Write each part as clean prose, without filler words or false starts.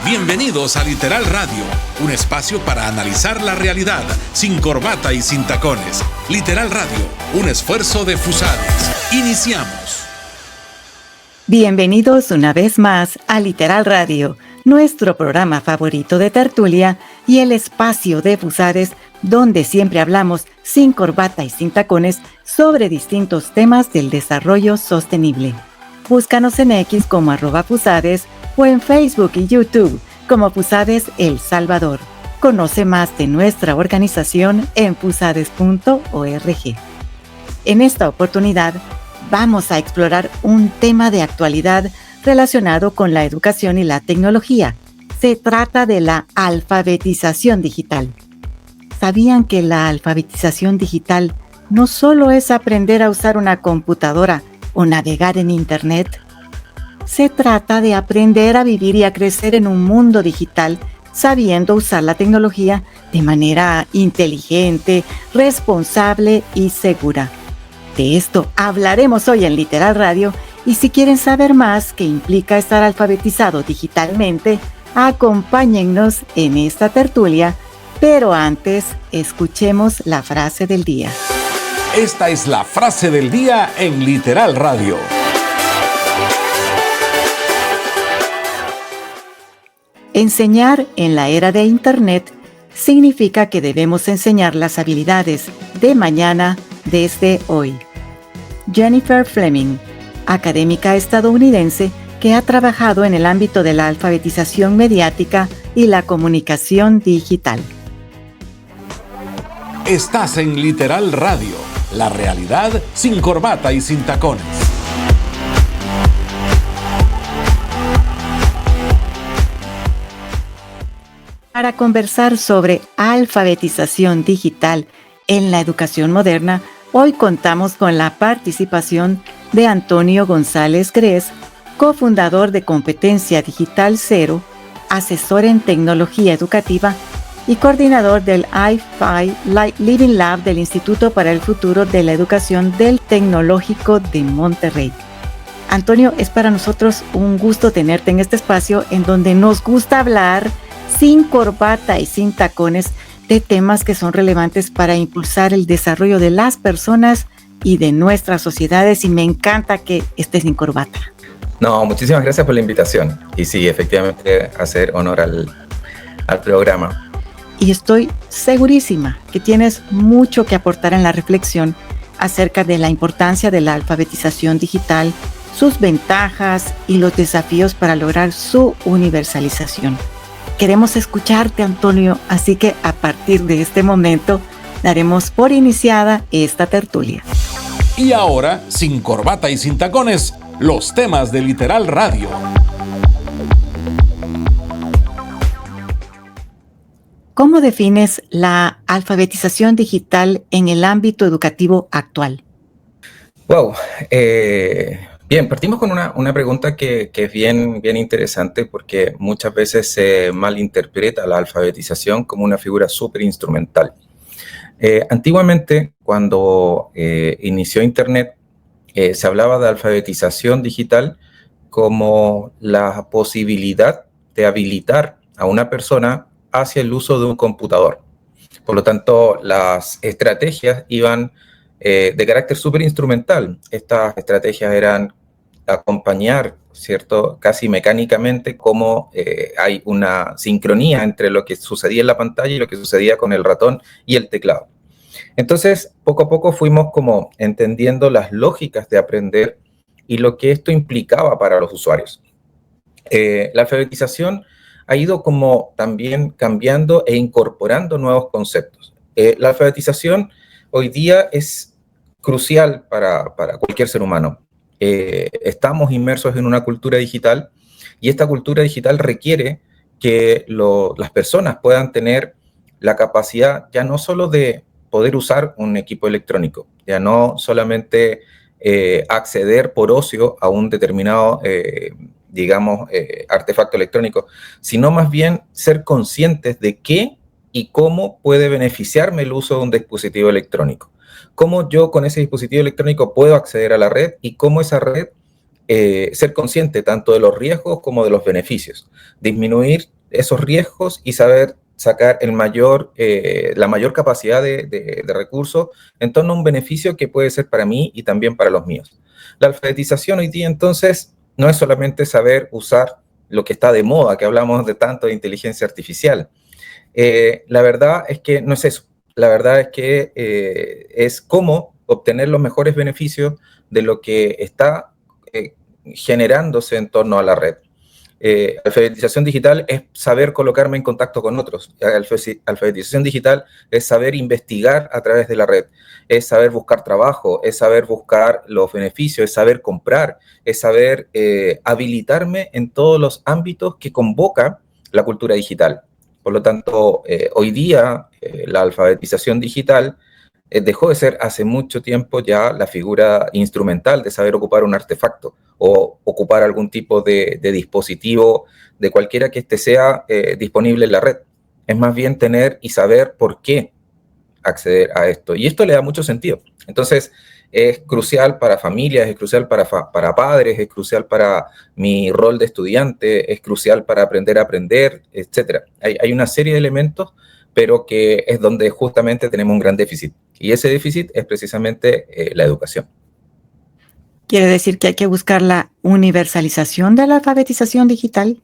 Bienvenidos a Literal Radio, un espacio para analizar la realidad sin corbata y sin tacones. Literal Radio, un esfuerzo de Fusades. Iniciamos. Bienvenidos una vez más a Literal Radio, nuestro programa favorito de tertulia y el espacio de Fusades donde siempre hablamos sin corbata y sin tacones sobre distintos temas del desarrollo sostenible. Búscanos en X como @Fusades o en Facebook y YouTube como Fusades El Salvador. Conoce más de nuestra organización en fusades.org. En esta oportunidad vamos a explorar un tema de actualidad relacionado con la educación y la tecnología. Se trata de la alfabetización digital. ¿Sabían que la alfabetización digital no solo es aprender a usar una computadora o navegar en Internet? Se trata de aprender a vivir y a crecer en un mundo digital sabiendo usar la tecnología de manera inteligente, responsable y segura. De esto hablaremos hoy en Literal Radio y si quieren saber más qué implica estar alfabetizado digitalmente, acompáñennos en esta tertulia, pero antes escuchemos la frase del día. Esta es la frase del día en Literal Radio. Enseñar en la era de Internet significa que debemos enseñar las habilidades de mañana desde hoy. Jennifer Fleming, académica estadounidense que ha trabajado en el ámbito de la alfabetización mediática y la comunicación digital. Estás en Literal Radio, la realidad sin corbata y sin tacones. Para conversar sobre alfabetización digital en la educación moderna, hoy contamos con la participación de Antonio González Grez, cofundador de Competencia Digital Cero, asesor en tecnología educativa y coordinador del iFi Living Lab del Instituto para el Futuro de la Educación del Tecnológico de Monterrey. Antonio, es para nosotros un gusto tenerte en este espacio en donde nos gusta hablar sin corbata y sin tacones de temas que son relevantes para impulsar el desarrollo de las personas y de nuestras sociedades, y me encanta que estés sin corbata. No, muchísimas gracias por la invitación y sí, efectivamente hacer honor al programa. Y estoy segurísima que tienes mucho que aportar en la reflexión acerca de la importancia de la alfabetización digital, sus ventajas y los desafíos para lograr su universalización. Queremos escucharte, Antonio, así que a partir de este momento daremos por iniciada esta tertulia. Y ahora, sin corbata y sin tacones, los temas de Literal Radio. ¿Cómo defines la alfabetización digital en el ámbito educativo actual? Wow, bien, partimos con una pregunta que es bien interesante porque muchas veces se malinterpreta la alfabetización como una figura súper instrumental. Antiguamente, cuando inició Internet, se hablaba de alfabetización digital como la posibilidad de habilitar a una persona hacia el uso de un computador. Por lo tanto, las estrategias iban de carácter súper instrumental. Estas estrategias eran acompañar, ¿cierto?, casi mecánicamente cómo hay una sincronía entre lo que sucedía en la pantalla y lo que sucedía con el ratón y el teclado. Entonces, poco a poco fuimos como entendiendo las lógicas de aprender y lo que esto implicaba para los usuarios. La alfabetización ha ido como también cambiando e incorporando nuevos conceptos. La alfabetización hoy día es crucial para cualquier ser humano. Estamos inmersos en una cultura digital y esta cultura digital requiere que las personas puedan tener la capacidad ya no solo de poder usar un equipo electrónico, ya no solamente acceder por ocio a un determinado, artefacto electrónico, sino más bien ser conscientes de qué y cómo puede beneficiarme el uso de un dispositivo electrónico. Cómo yo con ese dispositivo electrónico puedo acceder a la red y cómo esa red ser consciente tanto de los riesgos como de los beneficios. Disminuir esos riesgos y saber sacar la mayor capacidad de recursos en torno a un beneficio que puede ser para mí y también para los míos. La alfabetización hoy día, entonces, no es solamente saber usar lo que está de moda, que hablamos de tanto de inteligencia artificial. La verdad es que no es eso. La verdad es que es cómo obtener los mejores beneficios de lo que está generándose en torno a la red. Alfabetización digital es saber colocarme en contacto con otros. Alfabetización digital es saber investigar a través de la red, es saber buscar trabajo, es saber buscar los beneficios, es saber comprar, es saber habilitarme en todos los ámbitos que convoca la cultura digital. Por lo tanto, hoy día la alfabetización digital dejó de ser hace mucho tiempo ya la figura instrumental de saber ocupar un artefacto o ocupar algún tipo de dispositivo, de cualquiera que este sea disponible en la red. Es más bien tener y saber por qué acceder a esto. Y esto le da mucho sentido. Entonces, es crucial para familias, es crucial para padres, es crucial para mi rol de estudiante, es crucial para aprender a aprender, etc. Hay una serie de elementos, pero que es donde justamente tenemos un gran déficit. Y ese déficit es precisamente la educación. ¿Quiere decir que hay que buscar la universalización de la alfabetización digital?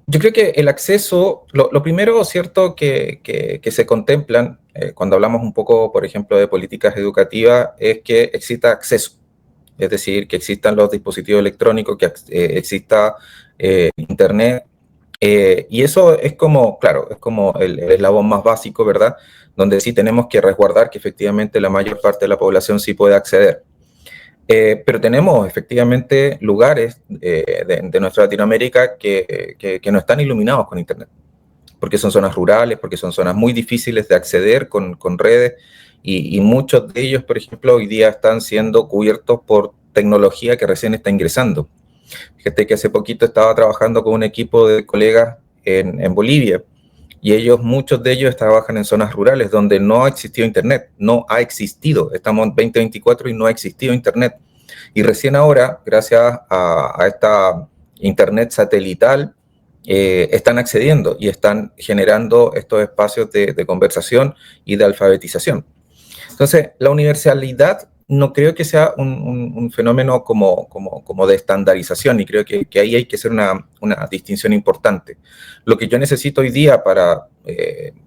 Yo creo que el acceso, lo primero, cierto, que se contemplan cuando hablamos un poco, por ejemplo, de políticas educativas, es que exista acceso. Es decir, que existan los dispositivos electrónicos, que exista Internet. Y eso es como, claro, es como el eslabón más básico, ¿verdad? Donde sí tenemos que resguardar que efectivamente la mayor parte de la población sí puede acceder. Pero tenemos efectivamente lugares de nuestra Latinoamérica que no están iluminados con Internet, porque son zonas rurales, porque son zonas muy difíciles de acceder con redes, y muchos de ellos, por ejemplo, hoy día están siendo cubiertos por tecnología que recién está ingresando. Fíjate que hace poquito estaba trabajando con un equipo de colegas en Bolivia, y muchos de ellos trabajan en zonas rurales donde no ha existido Internet, no ha existido. Estamos en 2024 y no ha existido Internet. Y recién ahora, gracias a esta Internet satelital, están accediendo y están generando estos espacios de conversación y de alfabetización. Entonces, la universalidad no creo que sea un fenómeno como de estandarización, y creo que ahí hay que hacer una distinción importante. Lo que yo necesito hoy día para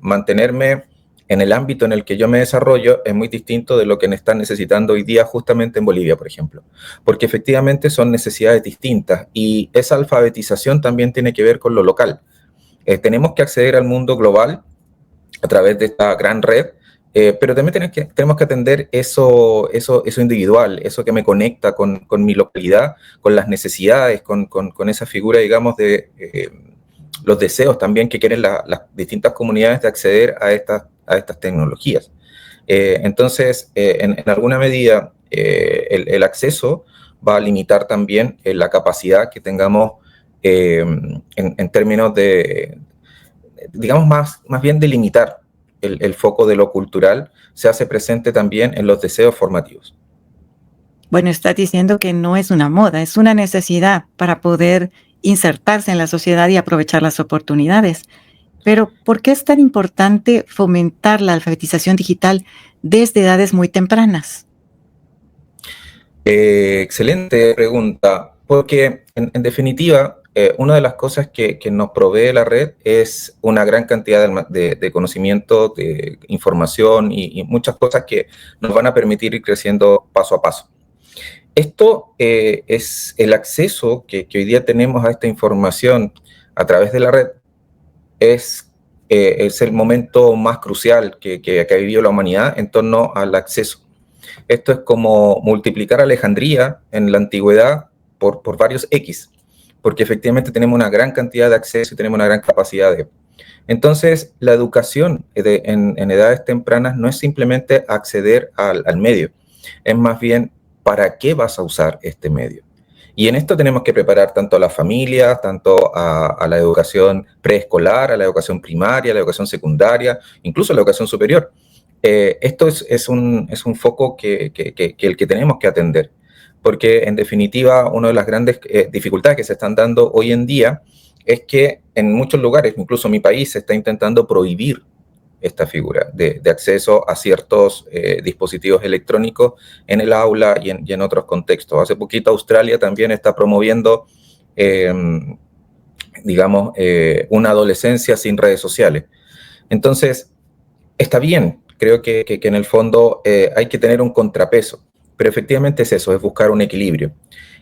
mantenerme en el ámbito en el que yo me desarrollo es muy distinto de lo que están necesitando hoy día justamente en Bolivia, por ejemplo, porque efectivamente son necesidades distintas, y esa alfabetización también tiene que ver con lo local. Tenemos que acceder al mundo global a través de esta gran red, pero también tenemos que atender eso individual, eso que me conecta con mi localidad, con las necesidades, con esa figura, digamos, de los deseos también que quieren las distintas comunidades de acceder a estas tecnologías. Entonces, en alguna medida, el acceso va a limitar también la capacidad que tengamos en términos de, digamos, más bien de limitar el foco de lo cultural, se hace presente también en los deseos formativos. Bueno, está diciendo que no es una moda, es una necesidad para poder insertarse en la sociedad y aprovechar las oportunidades. Pero, ¿por qué es tan importante fomentar la alfabetización digital desde edades muy tempranas? Excelente pregunta, porque en definitiva, una de las cosas que nos provee la red es una gran cantidad de conocimiento, de información y muchas cosas que nos van a permitir ir creciendo paso a paso. Esto es el acceso que hoy día tenemos a esta información a través de la red, es el momento más crucial que ha vivido la humanidad en torno al acceso. Esto es como multiplicar Alejandría en la antigüedad por varios X, porque efectivamente tenemos una gran cantidad de acceso y tenemos una gran capacidad de... Entonces, la educación en edades tempranas no es simplemente acceder al medio, es más bien para qué vas a usar este medio. Y en esto tenemos que preparar tanto a las familias, tanto a la educación preescolar, a la educación primaria, a la educación secundaria, incluso a la educación superior. Esto es un foco que tenemos que atender, porque en definitiva una de las grandes dificultades que se están dando hoy en día es que en muchos lugares, incluso en mi país, se está intentando prohibir esta figura de acceso a ciertos dispositivos electrónicos en el aula y en otros contextos. Hace poquito Australia también está promoviendo, una adolescencia sin redes sociales. Entonces, está bien, creo que en el fondo hay que tener un contrapeso, pero efectivamente es eso, es buscar un equilibrio.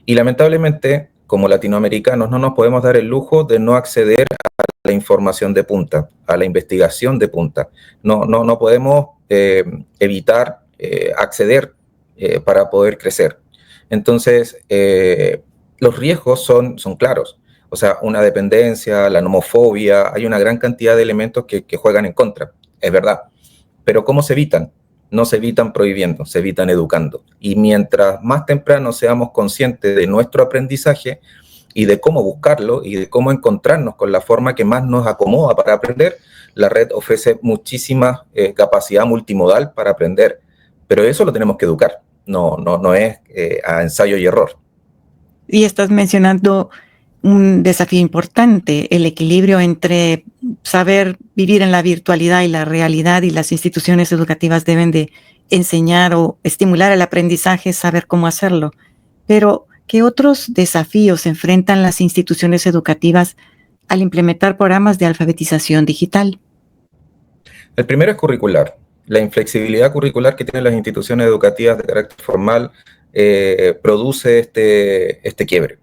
Y lamentablemente, como latinoamericanos, no nos podemos dar el lujo de no acceder a la información de punta, a la investigación de punta. No podemos evitar acceder para poder crecer. Entonces, los riesgos son claros. O sea, una dependencia, la nomofobia, hay una gran cantidad de elementos que juegan en contra, es verdad. Pero ¿cómo se evitan? No se evitan prohibiendo, se evitan educando. Y mientras más temprano seamos conscientes de nuestro aprendizaje y de cómo buscarlo y de cómo encontrarnos con la forma que más nos acomoda para aprender, la red ofrece muchísima capacidad multimodal para aprender. Pero eso lo tenemos que educar, no es a ensayo y error. Y estás mencionando un desafío importante, el equilibrio entre saber vivir en la virtualidad y la realidad, y las instituciones educativas deben de enseñar o estimular el aprendizaje, saber cómo hacerlo. Pero, ¿qué otros desafíos enfrentan las instituciones educativas al implementar programas de alfabetización digital? El primero es curricular. La inflexibilidad curricular que tienen las instituciones educativas de carácter formal produce este quiebre.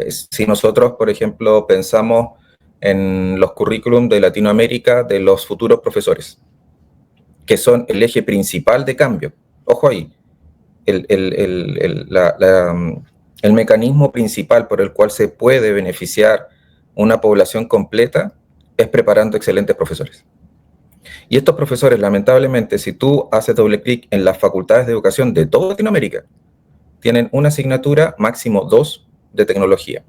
Si nosotros, por ejemplo, pensamos en los currículum de Latinoamérica de los futuros profesores, que son el eje principal de cambio, ojo ahí, el mecanismo principal por el cual se puede beneficiar una población completa es preparando excelentes profesores. Y estos profesores, lamentablemente, si tú haces doble clic en las facultades de educación de toda Latinoamérica, tienen una asignatura, máximo 2, de tecnología.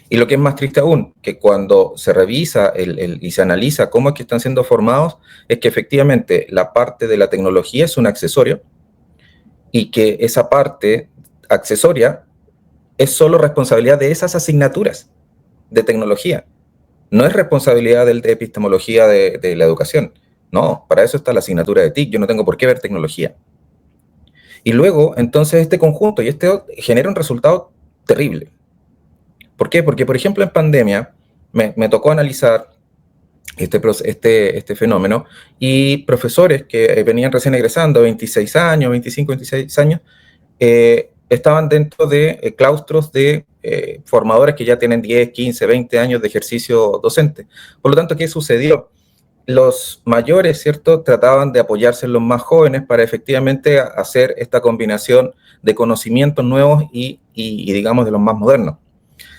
Y lo que es más triste aún, que cuando se revisa y se analiza cómo es que están siendo formados, es que efectivamente la parte de la tecnología es un accesorio y que esa parte accesoria es solo responsabilidad de esas asignaturas de tecnología. No es responsabilidad de epistemología de la educación. No, para eso está la asignatura de TIC. Yo no tengo por qué ver tecnología. Y luego, entonces, este conjunto y genera un resultado terrible. ¿Por qué? Porque, por ejemplo, en pandemia me tocó analizar este fenómeno y profesores que venían recién egresando, 26 años, 25, 26 años, estaban dentro de claustros de formadores que ya tienen 10, 15, 20 años de ejercicio docente. Por lo tanto, ¿qué sucedió? Los mayores, ¿cierto?, trataban de apoyarse en los más jóvenes para efectivamente hacer esta combinación de conocimientos nuevos y digamos, de los más modernos.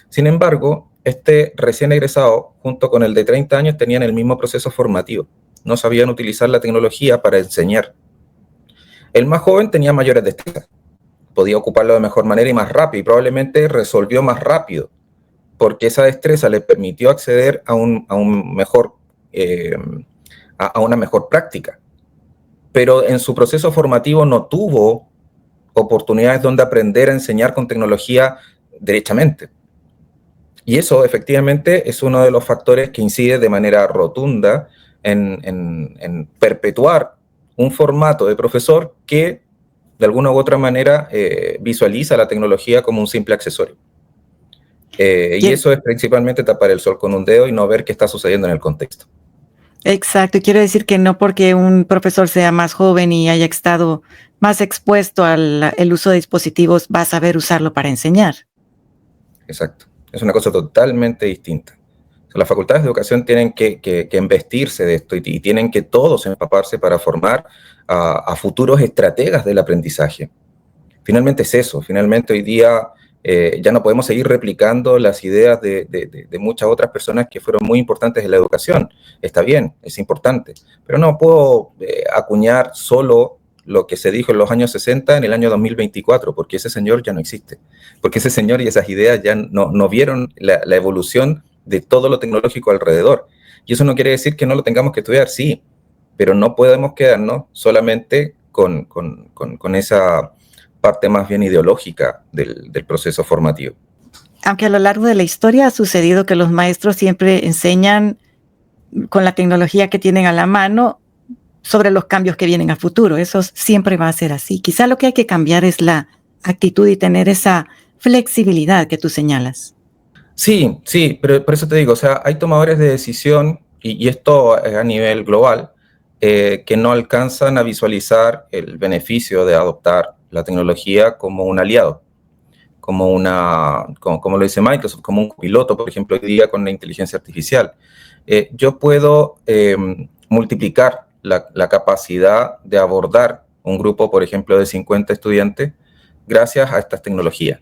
Sin embargo, este recién egresado, junto con el de 30 años, tenían el mismo proceso formativo. No sabían utilizar la tecnología para enseñar. El más joven tenía mayores destrezas. Podía ocuparlo de mejor manera y más rápido, y probablemente resolvió más rápido, porque esa destreza le permitió acceder a una mejor práctica. Pero en su proceso formativo no tuvo oportunidades donde aprender a enseñar con tecnología derechamente. Y eso efectivamente es uno de los factores que incide de manera rotunda en perpetuar un formato de profesor que de alguna u otra manera visualiza la tecnología como un simple accesorio. Y eso es principalmente tapar el sol con un dedo y no ver qué está sucediendo en el contexto. Exacto, y quiero decir que no porque un profesor sea más joven y haya estado más expuesto al uso de dispositivos va a saber usarlo para enseñar. Exacto, es una cosa totalmente distinta. O sea, las facultades de educación tienen que embestirse de esto y tienen que todos empaparse para formar a futuros estrategas del aprendizaje. Finalmente es eso, finalmente hoy día ya no podemos seguir replicando las ideas de muchas otras personas que fueron muy importantes en la educación. Está bien, es importante, pero no puedo acuñar solo lo que se dijo en los años 60 en el año 2024, porque ese señor ya no existe, porque ese señor y esas ideas ya no vieron la evolución de todo lo tecnológico alrededor. Y eso no quiere decir que no lo tengamos que estudiar, sí, pero no podemos quedarnos solamente con esa parte más bien ideológica del proceso formativo. aunque a lo largo de la historia ha sucedido que los maestros siempre enseñan con la tecnología que tienen a la mano sobre los cambios que vienen a futuro. Eso siempre va a ser así. Quizá lo que hay que cambiar es la actitud y tener esa flexibilidad que tú señalas. Sí, sí, pero por eso te digo, o sea, hay tomadores de decisión, y esto es a nivel global, que no alcanzan a visualizar el beneficio de adoptar la tecnología como un aliado, como lo dice Microsoft, como un piloto, por ejemplo, hoy día con la inteligencia artificial. Yo puedo multiplicar la capacidad de abordar un grupo, por ejemplo, de 50 estudiantes gracias a estas tecnologías.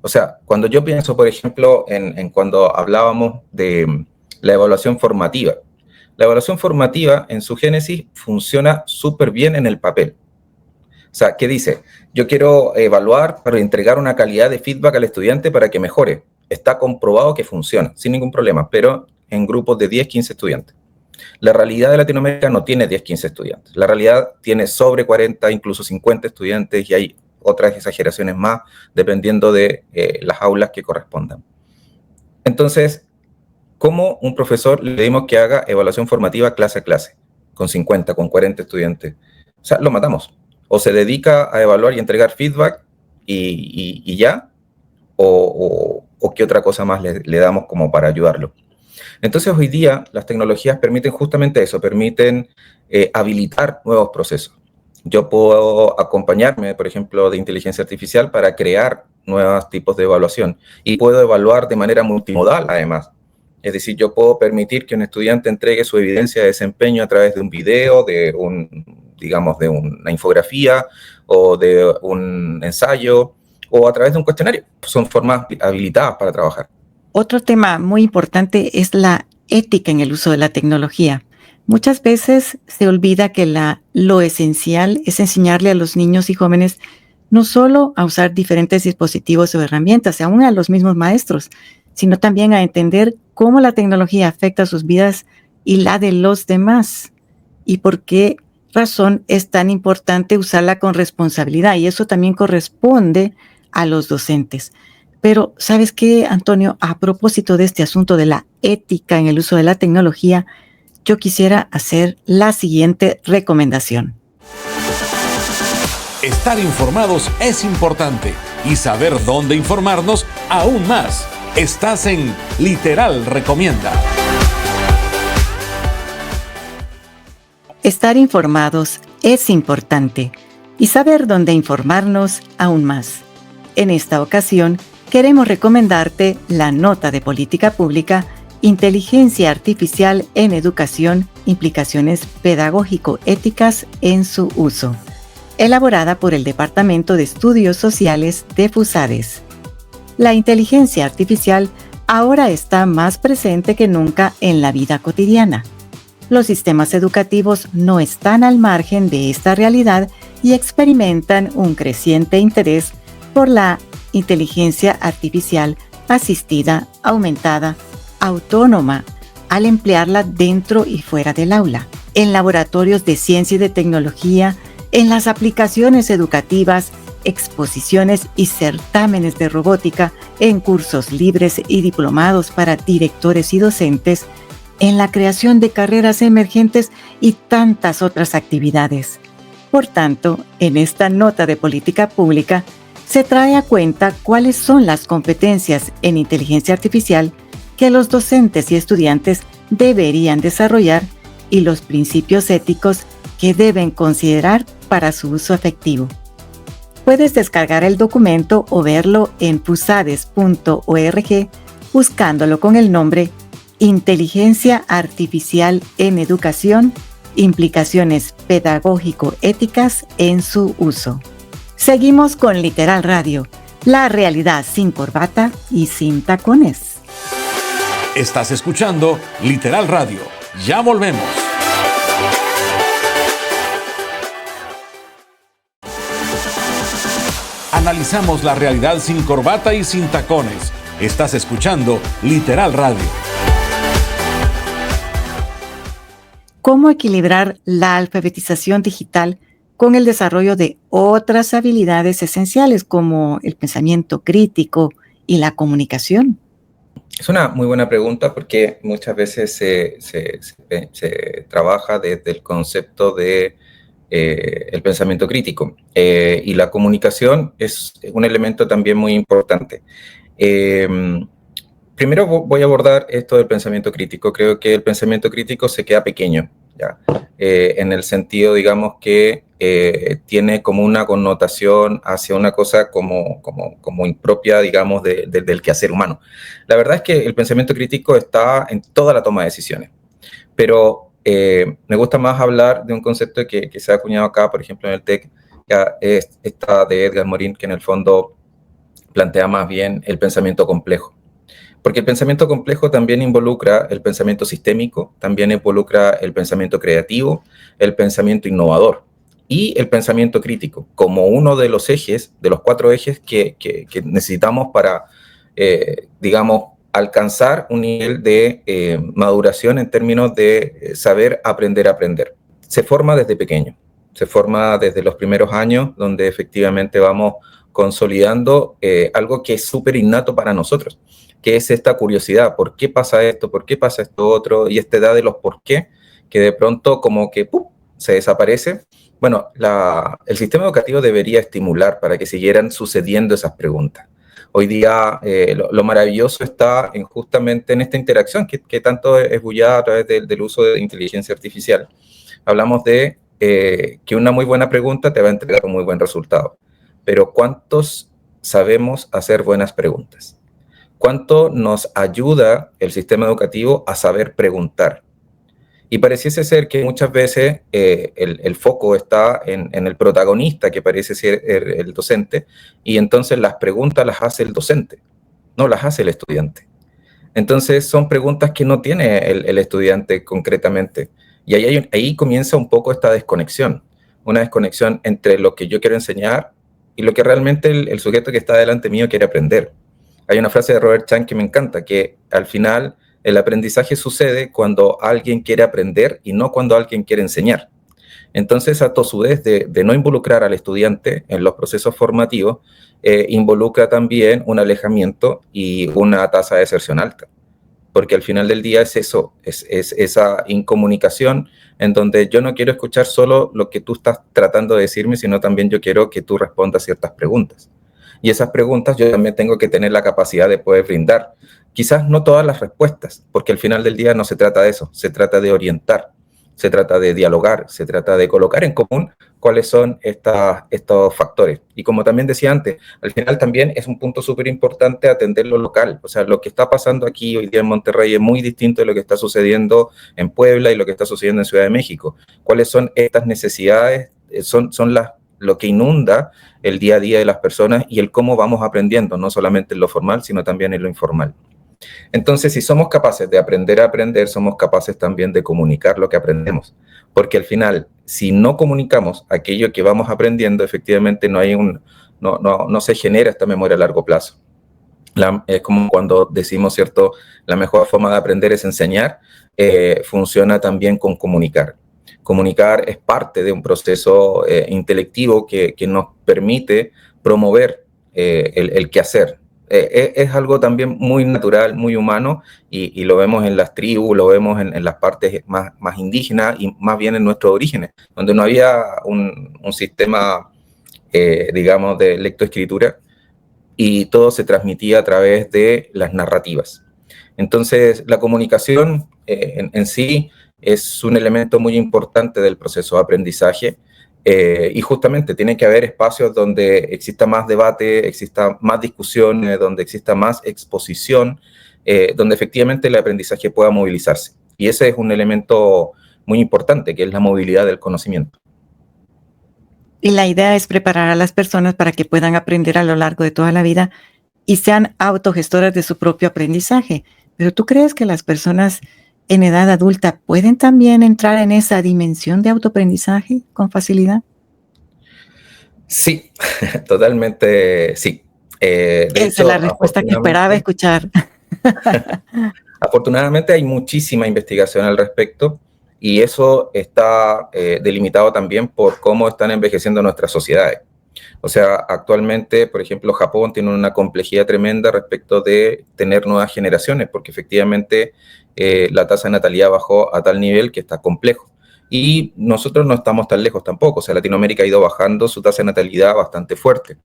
O sea, cuando yo pienso, por ejemplo, en cuando hablábamos de la evaluación formativa en su génesis funciona súper bien en el papel. O sea, ¿qué dice? Yo quiero evaluar para entregar una calidad de feedback al estudiante para que mejore. Está comprobado que funciona, sin ningún problema, pero en grupos de 10, 15 estudiantes. La realidad de Latinoamérica no tiene 10, 15 estudiantes. La realidad tiene sobre 40, incluso 50 estudiantes, y hay otras exageraciones más, dependiendo de las aulas que correspondan. Entonces, ¿cómo un profesor le pedimos que haga evaluación formativa clase a clase, con 50, con 40 estudiantes? O sea, lo matamos. O se dedica a evaluar y entregar feedback y ya, o qué otra cosa más le damos como para ayudarlo. Entonces, hoy día, las tecnologías permiten justamente eso, permiten habilitar nuevos procesos. Yo puedo acompañarme, por ejemplo, de inteligencia artificial para crear nuevos tipos de evaluación, y puedo evaluar de manera multimodal, además. Es decir, yo puedo permitir que un estudiante entregue su evidencia de desempeño a través de un video, digamos, de una infografía o de un ensayo, o a través de un cuestionario. Son formas habilitadas para trabajar. Otro tema muy importante es la ética en el uso de la tecnología. Muchas veces se olvida que lo esencial es enseñarle a los niños y jóvenes no solo a usar diferentes dispositivos o herramientas, aún a los mismos maestros, sino también a entender cómo la tecnología afecta sus vidas y la de los demás, y por qué razón es tan importante usarla con responsabilidad. Y eso también corresponde a los docentes. Pero, ¿sabes qué, Antonio? A propósito de este asunto de la ética en el uso de la tecnología, yo quisiera hacer la siguiente recomendación. Estar informados es importante y saber dónde informarnos aún más. Estás en Literal Recomienda. Estar informados es importante y saber dónde informarnos aún más. En esta ocasión, queremos recomendarte la nota de política pública Inteligencia Artificial en Educación, implicaciones pedagógico-éticas en su uso, elaborada por el Departamento de Estudios Sociales de FUSADES. La inteligencia artificial ahora está más presente que nunca en la vida cotidiana. Los sistemas educativos no están al margen de esta realidad y experimentan un creciente interés por la inteligencia artificial asistida, aumentada, autónoma, al emplearla dentro y fuera del aula, en laboratorios de ciencia y de tecnología, en las aplicaciones educativas, exposiciones y certámenes de robótica, en cursos libres y diplomados para directores y docentes, en la creación de carreras emergentes y tantas otras actividades. Por tanto, en esta nota de política pública, se trae a cuenta cuáles son las competencias en inteligencia artificial que los docentes y estudiantes deberían desarrollar y los principios éticos que deben considerar para su uso efectivo. Puedes descargar el documento o verlo en fusades.org buscándolo con el nombre Inteligencia Artificial en Educación, implicaciones pedagógico-éticas en su uso. Seguimos con Literal Radio, la realidad sin corbata y sin tacones. Estás escuchando Literal Radio. Ya volvemos. Analizamos la realidad sin corbata y sin tacones. Estás escuchando Literal Radio. ¿Cómo equilibrar la alfabetización digital con el desarrollo de otras habilidades esenciales como el pensamiento crítico y la comunicación? Es una muy buena pregunta porque muchas veces se trabaja desde el concepto de el pensamiento crítico, y la comunicación es un elemento también muy importante. Primero voy a abordar esto del pensamiento crítico. Creo que el pensamiento crítico se queda pequeño, ¿ya? En el sentido, digamos, que tiene como una connotación hacia una cosa como impropia, digamos, del quehacer humano. La verdad es que el pensamiento crítico está en toda la toma de decisiones, pero me gusta más hablar de un concepto que se ha acuñado acá, por ejemplo, en el TEC, ya es esta de Edgar Morin, que en el fondo plantea más bien el pensamiento complejo. Porque el pensamiento complejo también involucra el pensamiento sistémico, también involucra el pensamiento creativo, el pensamiento innovador y el pensamiento crítico, como uno de los ejes, de los 4 ejes que necesitamos para, digamos, alcanzar un nivel de maduración en términos de saber aprender a aprender. Se forma desde pequeño, se forma desde los primeros años, donde efectivamente vamos consolidando algo que es súper innato para nosotros, que es esta curiosidad, ¿por qué pasa esto? ¿Por qué pasa esto otro? Y esta edad de los por qué, que de pronto como que ¡pum!, se desaparece. Bueno, el sistema educativo debería estimular para que siguieran sucediendo esas preguntas. Hoy día lo maravilloso está justamente en esta interacción que tanto es bullada a través del uso de inteligencia artificial. Hablamos de que una muy buena pregunta te va a entregar un muy buen resultado. Pero ¿cuántos sabemos hacer buenas preguntas? ¿Cuánto nos ayuda el sistema educativo a saber preguntar? Y pareciese ser que muchas veces el foco está en el protagonista, que parece ser el docente, y entonces las preguntas las hace el docente, no las hace el estudiante. Entonces son preguntas que no tiene el estudiante concretamente. Y ahí comienza un poco esta desconexión, una desconexión entre lo que yo quiero enseñar y lo que realmente el sujeto que está delante mío quiere aprender. Hay una frase de Robert Chang que me encanta, que al final el aprendizaje sucede cuando alguien quiere aprender y no cuando alguien quiere enseñar. Entonces, a tosudez de no involucrar al estudiante en los procesos formativos, involucra también un alejamiento y una tasa de deserción alta. Porque al final del día es eso, es esa incomunicación en donde yo no quiero escuchar solo lo que tú estás tratando de decirme, sino también yo quiero que tú respondas ciertas preguntas. Y esas preguntas yo también tengo que tener la capacidad de poder brindar. Quizás no todas las respuestas, porque al final del día no se trata de eso, se trata de orientar, se trata de dialogar, se trata de colocar en común cuáles son estos factores. Y como también decía antes, al final también es un punto súper importante atender lo local. O sea, lo que está pasando aquí hoy día en Monterrey es muy distinto de lo que está sucediendo en Puebla y lo que está sucediendo en Ciudad de México. ¿Cuáles son estas necesidades? Son lo que inunda el día a día de las personas y el cómo vamos aprendiendo, no solamente en lo formal, sino también en lo informal. Entonces, si somos capaces de aprender a aprender, somos capaces también de comunicar lo que aprendemos. Porque al final, si no comunicamos aquello que vamos aprendiendo, efectivamente no se genera esta memoria a largo plazo. Es como cuando decimos, ¿cierto?, la mejor forma de aprender es enseñar, funciona también con comunicar. Comunicar es parte de un proceso intelectivo que nos permite promover el quehacer. Es algo también muy natural, muy humano, y lo vemos en las tribus, lo vemos en las partes más indígenas y más bien en nuestros orígenes, donde no había un sistema, digamos, de lectoescritura, y todo se transmitía a través de las narrativas. Entonces, la comunicación en sí es un elemento muy importante del proceso de aprendizaje, y justamente tiene que haber espacios donde exista más debate, exista más discusión, donde exista más exposición, donde efectivamente el aprendizaje pueda movilizarse. Y ese es un elemento muy importante, que es la movilidad del conocimiento. Y la idea es preparar a las personas para que puedan aprender a lo largo de toda la vida y sean autogestoras de su propio aprendizaje. Pero ¿tú crees que las personas en edad adulta pueden también entrar en esa dimensión de autoaprendizaje con facilidad? Sí, totalmente sí. Esa es la respuesta que esperaba escuchar. Afortunadamente hay muchísima investigación al respecto, y eso está delimitado también por cómo están envejeciendo nuestras sociedades. O sea, actualmente, por ejemplo, Japón tiene una complejidad tremenda respecto de tener nuevas generaciones, porque efectivamente la tasa de natalidad bajó a tal nivel que está complejo. Y nosotros no estamos tan lejos tampoco, o sea, Latinoamérica ha ido bajando su tasa de natalidad bastante fuerte.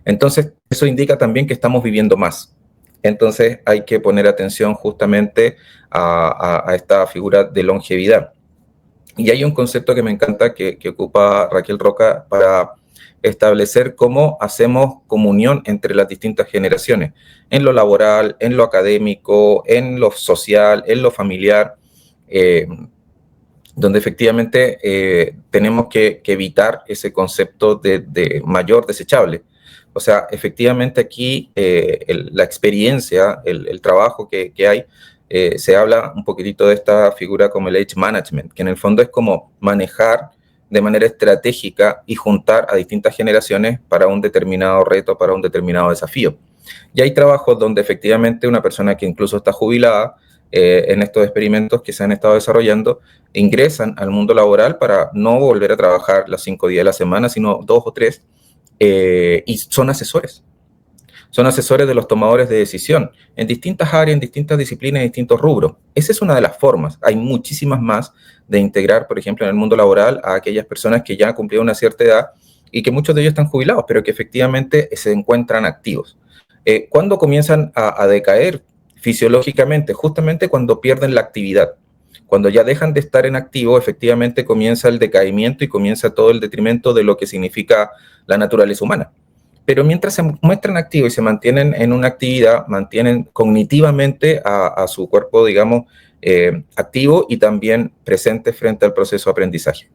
Entonces, eso indica también que estamos viviendo más. Entonces, hay que poner atención justamente a esta figura de longevidad. Y hay un concepto que me encanta que ocupa Raquel Roca para establecer cómo hacemos comunión entre las distintas generaciones, en lo laboral, en lo académico, en lo social, en lo familiar, donde efectivamente tenemos que evitar ese concepto de mayor desechable. O sea, efectivamente aquí la experiencia, el trabajo que hay, se habla un poquitito de esta figura como el age management, que en el fondo es como manejar de manera estratégica y juntar a distintas generaciones para un determinado reto, para un determinado desafío. Y hay trabajos donde efectivamente una persona que incluso está jubilada, en estos experimentos que se han estado desarrollando, ingresan al mundo laboral para no volver a trabajar los 5 días de la semana, sino 2 o 3, y son asesores. Son asesores de los tomadores de decisión en distintas áreas, en distintas disciplinas, en distintos rubros. Esa es una de las formas. Hay muchísimas más de integrar, por ejemplo, en el mundo laboral a aquellas personas que ya han cumplido una cierta edad y que muchos de ellos están jubilados, pero que efectivamente se encuentran activos. ¿Cuándo comienzan a decaer fisiológicamente? Justamente cuando pierden la actividad. Cuando ya dejan de estar en activo, efectivamente comienza el decaimiento y comienza todo el detrimento de lo que significa la naturaleza humana. Pero mientras se muestran activos y se mantienen en una actividad, mantienen cognitivamente a su cuerpo, digamos, activo y también presente frente al proceso de aprendizaje.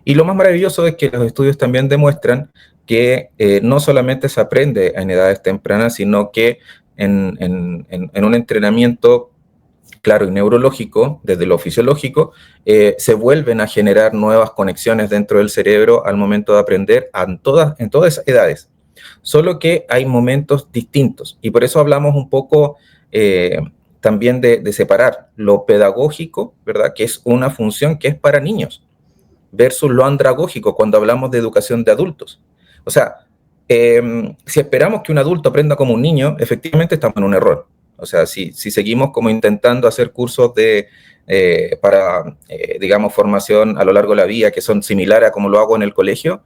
Y lo más maravilloso es que los estudios también demuestran que no solamente se aprende en edades tempranas, sino que en un entrenamiento claro y neurológico, desde lo fisiológico, se vuelven a generar nuevas conexiones dentro del cerebro al momento de aprender en todas edades. Solo que hay momentos distintos y por eso hablamos un poco también de separar lo pedagógico, ¿verdad? Que es una función que es para niños, versus lo andragógico cuando hablamos de educación de adultos. O sea, si esperamos que un adulto aprenda como un niño, efectivamente estamos en un error. O sea, si seguimos como intentando hacer cursos para, digamos, formación a lo largo de la vida que son similares a como lo hago en el colegio,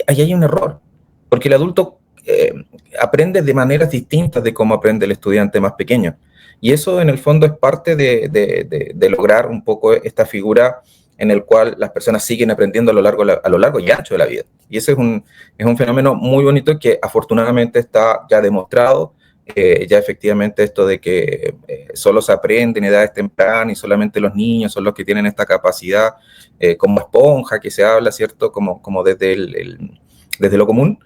ahí hay un error. Porque el adulto aprende de maneras distintas de cómo aprende el estudiante más pequeño. Y eso en el fondo es parte de lograr un poco esta figura en el cual las personas siguen aprendiendo a lo largo y ancho de la vida. Y ese es un fenómeno muy bonito que afortunadamente está ya demostrado. Ya efectivamente esto de que solo se aprende en edades tempranas y solamente los niños son los que tienen esta capacidad como esponja que se habla, ¿cierto? Como desde lo común.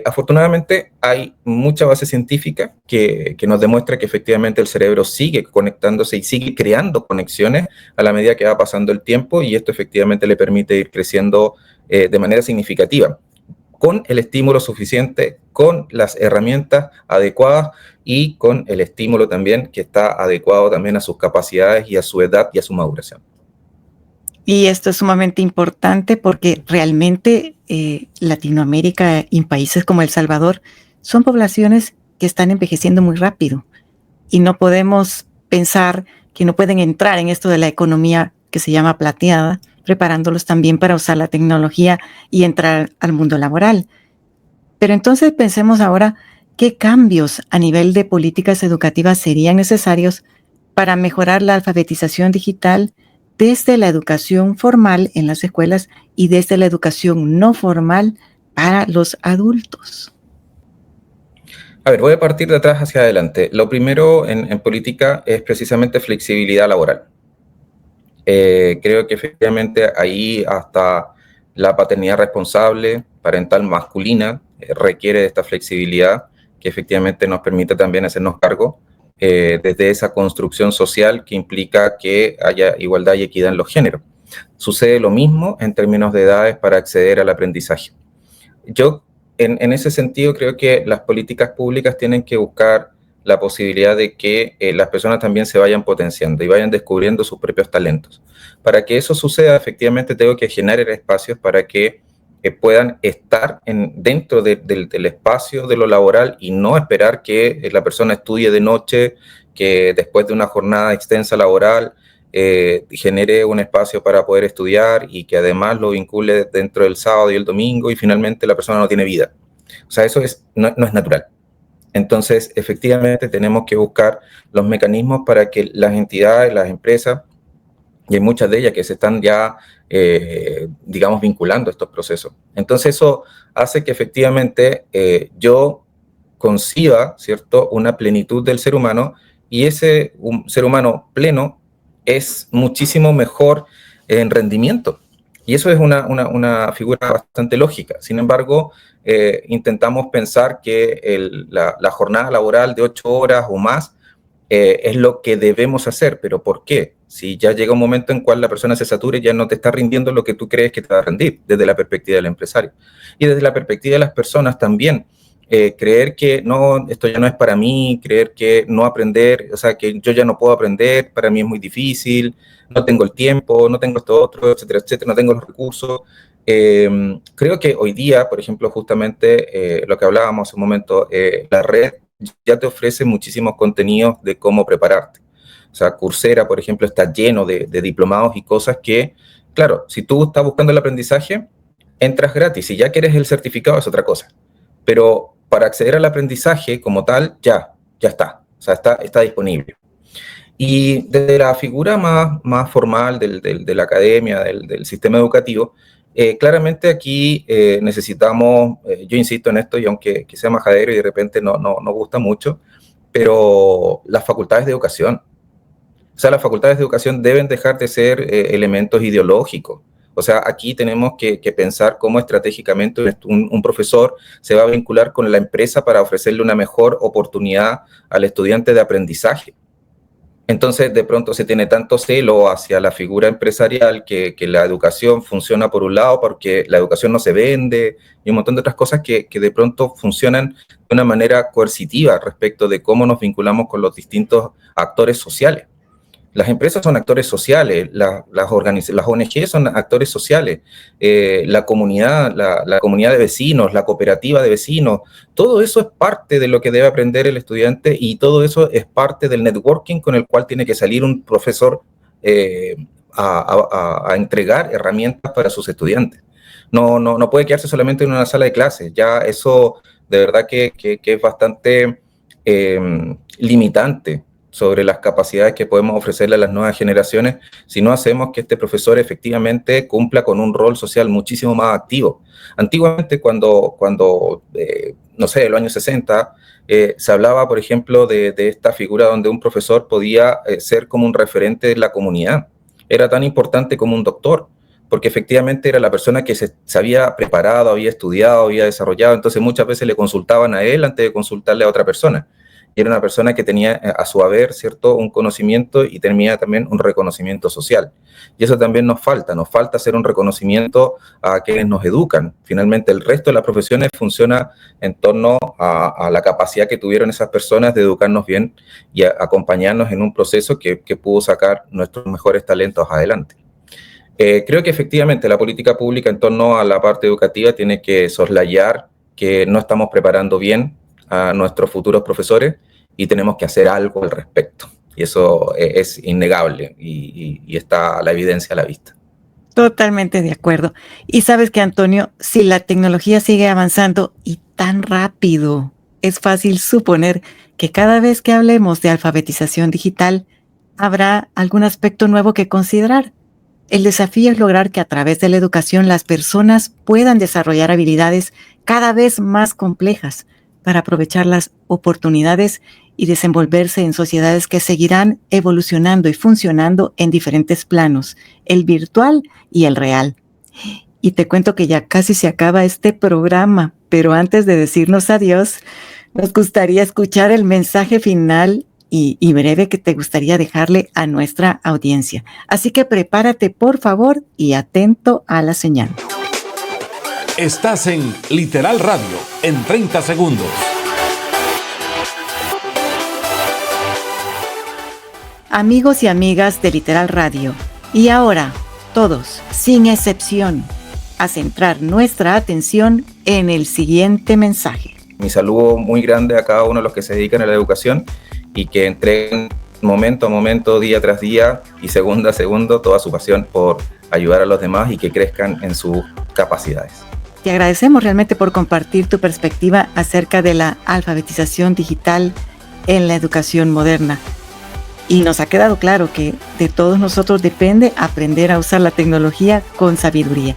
Afortunadamente hay mucha base científica que nos demuestra que efectivamente el cerebro sigue conectándose y sigue creando conexiones a la medida que va pasando el tiempo y esto efectivamente le permite ir creciendo de manera significativa, con el estímulo suficiente, con las herramientas adecuadas y con el estímulo también que está adecuado también a sus capacidades y a su edad y a su maduración. Y esto es sumamente importante porque realmente Latinoamérica y países como El Salvador son poblaciones que están envejeciendo muy rápido y no podemos pensar que no pueden entrar en esto de la economía que se llama plateada, preparándolos también para usar la tecnología y entrar al mundo laboral. Pero entonces pensemos ahora qué cambios a nivel de políticas educativas serían necesarios para mejorar la alfabetización digital desde la educación formal en las escuelas y desde la educación no formal para los adultos. A ver, voy a partir de atrás hacia adelante. Lo primero en política es precisamente flexibilidad laboral. Creo que efectivamente ahí hasta la paternidad responsable, parental masculina, requiere de esta flexibilidad que efectivamente nos permite también hacernos cargo desde esa construcción social que implica que haya igualdad y equidad en los géneros. Sucede lo mismo en términos de edades para acceder al aprendizaje. Yo, en ese sentido, creo que las políticas públicas tienen que buscar la posibilidad de que las personas también se vayan potenciando y vayan descubriendo sus propios talentos. Para que eso suceda, efectivamente, tengo que generar espacios para que puedan estar dentro del espacio de lo laboral y no esperar que la persona estudie de noche, que después de una jornada extensa laboral genere un espacio para poder estudiar y que además lo vincule dentro del sábado y el domingo y finalmente la persona no tiene vida. O sea, eso no es natural. Entonces, efectivamente, tenemos que buscar los mecanismos para que las entidades, las empresas, y hay muchas de ellas que se están ya, digamos, vinculando a estos procesos. Entonces, eso hace que efectivamente yo conciba, ¿cierto?, una plenitud del ser humano, y ese ser humano pleno es muchísimo mejor en rendimiento. Y eso es una figura bastante lógica. Sin embargo, intentamos pensar que la jornada laboral de 8 horas o más es lo que debemos hacer. ¿Pero por qué? Si ya llega un momento en cual la persona se sature, ya no te está rindiendo lo que tú crees que te va a rendir, desde la perspectiva del empresario. Y desde la perspectiva de las personas también, creer que no, esto ya no es para mí, creer que no aprender, o sea, que yo ya no puedo aprender, para mí es muy difícil, no tengo el tiempo, no tengo esto otro, etcétera, etcétera, no tengo los recursos. Creo que hoy día, por ejemplo, justamente lo que hablábamos hace un momento, la red ya te ofrece muchísimos contenidos de cómo prepararte. O sea, Coursera, por ejemplo, está lleno de diplomados y cosas que, claro, si tú estás buscando el aprendizaje, entras gratis. Si ya quieres el certificado es otra cosa. Pero para acceder al aprendizaje como tal, ya está. O sea, está disponible. Y desde la figura más formal de la academia, del sistema educativo, claramente aquí necesitamos, yo insisto en esto, y aunque sea majadero y de repente no gusta mucho, pero las facultades de educación. O sea, las facultades de educación deben dejar de ser elementos ideológicos. O sea, aquí tenemos que pensar cómo estratégicamente un profesor se va a vincular con la empresa para ofrecerle una mejor oportunidad al estudiante de aprendizaje. Entonces, de pronto se tiene tanto celo hacia la figura empresarial que la educación funciona por un lado porque la educación no se vende y un montón de otras cosas que de pronto funcionan de una manera coercitiva respecto de cómo nos vinculamos con los distintos actores sociales. Las empresas son actores sociales, las ONG son actores sociales, la comunidad, la comunidad de vecinos, la cooperativa de vecinos, todo eso es parte de lo que debe aprender el estudiante y todo eso es parte del networking con el cual tiene que salir un profesor a entregar herramientas para sus estudiantes. No puede quedarse solamente en una sala de clases, ya eso de verdad que es bastante limitante sobre las capacidades que podemos ofrecerle a las nuevas generaciones si no hacemos que este profesor efectivamente cumpla con un rol social muchísimo más activo. Antiguamente, cuando no sé, en los años 60, se hablaba, por ejemplo, de esta figura donde un profesor podía ser como un referente de la comunidad. Era tan importante como un doctor, porque efectivamente era la persona que se había preparado, había estudiado, había desarrollado, entonces muchas veces le consultaban a él antes de consultarle a otra persona. Y era una persona que tenía a su haber, ¿cierto?, un conocimiento y tenía también un reconocimiento social. Y eso también nos falta hacer un reconocimiento a quienes nos educan. Finalmente, el resto de las profesiones funciona en torno a la capacidad que tuvieron esas personas de educarnos bien y acompañarnos en un proceso que pudo sacar nuestros mejores talentos adelante. Creo que efectivamente la política pública en torno a la parte educativa tiene que soslayar que no estamos preparando bien a nuestros futuros profesores y tenemos que hacer algo al respecto. Y eso es innegable y está la evidencia a la vista. Totalmente de acuerdo. Y sabes que, Antonio, si la tecnología sigue avanzando y tan rápido, es fácil suponer que cada vez que hablemos de alfabetización digital, habrá algún aspecto nuevo que considerar. El desafío es lograr que a través de la educación las personas puedan desarrollar habilidades cada vez más complejas para aprovechar las oportunidades y desenvolverse en sociedades que seguirán evolucionando y funcionando en diferentes planos, el virtual y el real. Y te cuento que ya casi se acaba este programa, pero antes de decirnos adiós, nos gustaría escuchar el mensaje final y breve que te gustaría dejarle a nuestra audiencia. Así que prepárate, por favor, y atento a la señal. Estás en Literal Radio, en 30 segundos. Amigos y amigas de Literal Radio, y ahora, todos, sin excepción, a centrar nuestra atención en el siguiente mensaje. Mi saludo muy grande a cada uno de los que se dedican a la educación y que entreguen momento a momento, día tras día y segundo a segundo toda su pasión por ayudar a los demás y que crezcan en sus capacidades. Te agradecemos realmente por compartir tu perspectiva acerca de la alfabetización digital en la educación moderna. Y nos ha quedado claro que de todos nosotros depende aprender a usar la tecnología con sabiduría.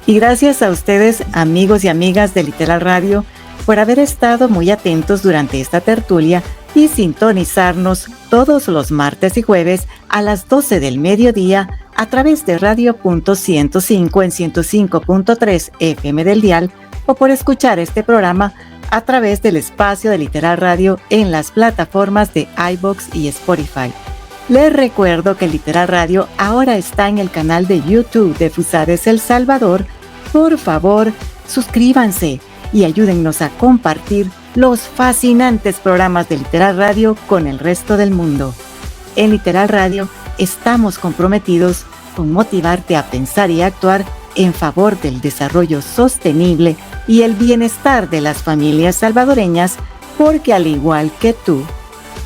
Y gracias a ustedes, amigos y amigas de Literal Radio, por haber estado muy atentos durante esta tertulia y sintonizarnos todos los martes y jueves a las 12 del mediodía a través de Radio.105 en 105.3 FM del dial o por escuchar este programa a través del espacio de Literal Radio en las plataformas de iVoox y Spotify. Les recuerdo que Literal Radio ahora está en el canal de YouTube de Fusades El Salvador. Por favor, suscríbanse y ayúdennos a compartir los fascinantes programas de Literal Radio con el resto del mundo. En Literal Radio estamos comprometidos con motivarte a pensar y actuar en favor del desarrollo sostenible y el bienestar de las familias salvadoreñas, porque al igual que tú,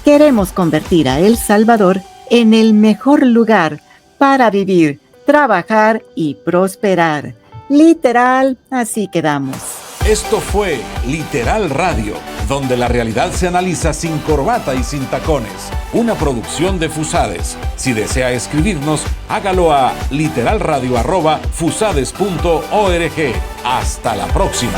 queremos convertir a El Salvador en el mejor lugar para vivir, trabajar y prosperar. Literal, así quedamos. Esto fue Literal Radio, donde la realidad se analiza sin corbata y sin tacones. Una producción de Fusades. Si desea escribirnos, hágalo a literalradio@fusades.org. Hasta la próxima.